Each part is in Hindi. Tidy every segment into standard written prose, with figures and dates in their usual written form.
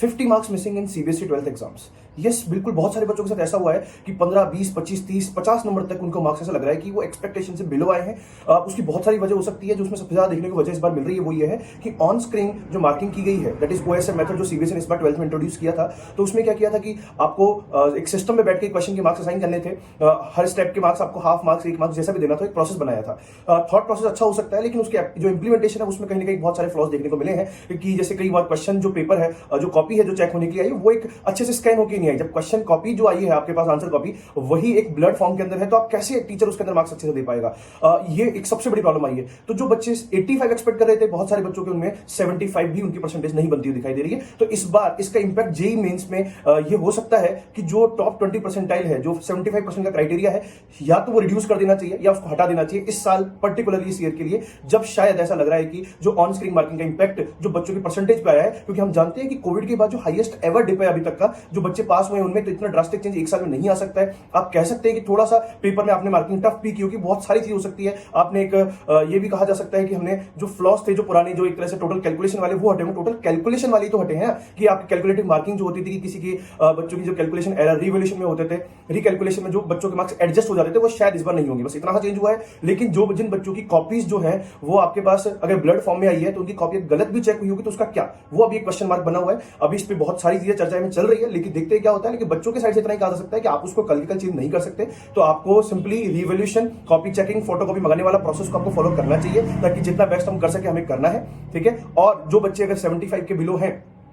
50 marks missing in CBSE 12th exams. Yes, बिल्कुल बहुत सारे बच्चों के साथ ऐसा हुआ है कि 15, 20, 25, 30, 50 नंबर तक उनको मार्क्स ऐसा लग रहा है कि वो एक्सपेक्टेशन से बिलो आए हैं। उसकी बहुत सारी वजह हो सकती है। जो उसमें सबसे ज्यादा देखने को वजह इस बार मिल रही है वो ये है कि ऑन स्क्रीन जो मार्किंग की गई है, दैट इज ओएसएम मेथड, जो सीबीएसई ने इस बार 12th में इंट्रोड्यूस किया था। तो उसमें क्या किया था कि आपको एक सिस्टम में बैठ के क्वेश्चन के मार्क्स असाइन करने थे। हर स्टेप के मार्क्स आपको हाफ मार्क्स, 1 मार्क्स जैसा भी देना था, एक प्रोसेस बनाया था। थॉट प्रोसेस अच्छा हो सकता है, लेकिन उसके जो इंप्लीमेंटेशन है उसमें कहीं ना कहीं बहुत सारे फ्लॉज देखने को मिले हैं कि जैसे कई बार क्वेश्चन जो पेपर है, जो कॉपी है जो चेक होने के लिए आई, वो एक अच्छे से स्कैन होकर नहीं आई। जब क्वेश्चन कॉपी जो आई है आपके पास, आंसर कॉपी, वही एक ब्लड फॉर्म के अंदर है, तो आप कैसे टीचर उसके अंदर मार्क्स अच्छे से दे पाएगा? ये एक सबसे बड़ी प्रॉब्लम आई है। तो जो बच्चे 85 एक्सपेक्ट कर रहे थे, बहुत सारे बच्चों के उनमें 75 भी उनकी परसेंटेज नहीं बनती हुई दिखाई दे रही है। तो इस बार इसका इंपैक्ट जेईई मेंस में ये हो सकता है कि जो टॉप 20 परसेंटाइल है, जो 75% का क्राइटेरिया है, या तो वो रिड्यूस कर देना चाहिए या उसको हटा देना चाहिए इस साल, पर्टिकुलरली इस ईयर के लिए, जब शायद ऐसा लग रहा है कि जो ऑन स्क्रीन मार्किंग का इंपैक्ट जो बच्चों की परसेंटेज पे आया है, क्योंकि हम जानते हैं कि कोविड के बाद जो हाईएस्ट एवर डिप है अभी तक का, जो बच्चे पास हुए उनमें तो इतना ड्रास्टिक चेंज एक साल में नहीं आ सकता है। आप कह सकते हैं कि थोड़ा सा पेपर में आपने मार्किंग टफ भी की होगी, बहुत सारी चीज हो सकती है। आपने एक ये भी कहा जा सकता है कि हमने जो फ्लॉस थे, जो पुराने, जो एक तरह से टोटल कैलकुलेशन वाले, वो हटे। टोटल कैलकुलेशन वाली तो हटे हैं कि आपकी कैलकुलेटिव मार्किंग जो होती थी कि किसी की बच्चों की जो कैलकुलेशन एरर रिवैल्यूएशन में होते थे, रिकैलकुलेशन में जो बच्चों के मार्क्स एडजस्ट हो जाते थे, वो शायद इस बार नहीं होंगे। बस इतना चेंज हुआ है। लेकिन जो जिन बच्चों की कॉपीज जो है वो आपके पास अगर ब्लड फॉर्म में आई है तो उनकी कॉपी गलत भी चेक हुई होगी, तो उसका क्या, वो अभी एक क्वेश्चन मार्क बना हुआ है। अभी इस पे बहुत सारी चीजें चर्चा में चल रही है, लेकिन देखते हैं क्या होता है। लेकिन बच्चों के साइड से इतना ही कहा जा सकता है कि आप उसको कल चेंज नहीं कर सकते। तो आपको simply revaluation, copy checking, photo copy मंगाने वाला प्रोसेस को आपको फॉलो करना चाहिए, ताकि जितना बेस्ट हम कर सके हमें करना है। ठीक है। और जो बच्चे अगर 75 के बिलो हैं,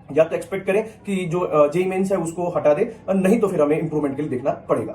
या तो एक्सपेक्ट करें कि जो जेईई मेंस है उसको हटा दे, नहीं तो फिर हमें इंप्रूवमेंट के लिए देखना पड़ेगा।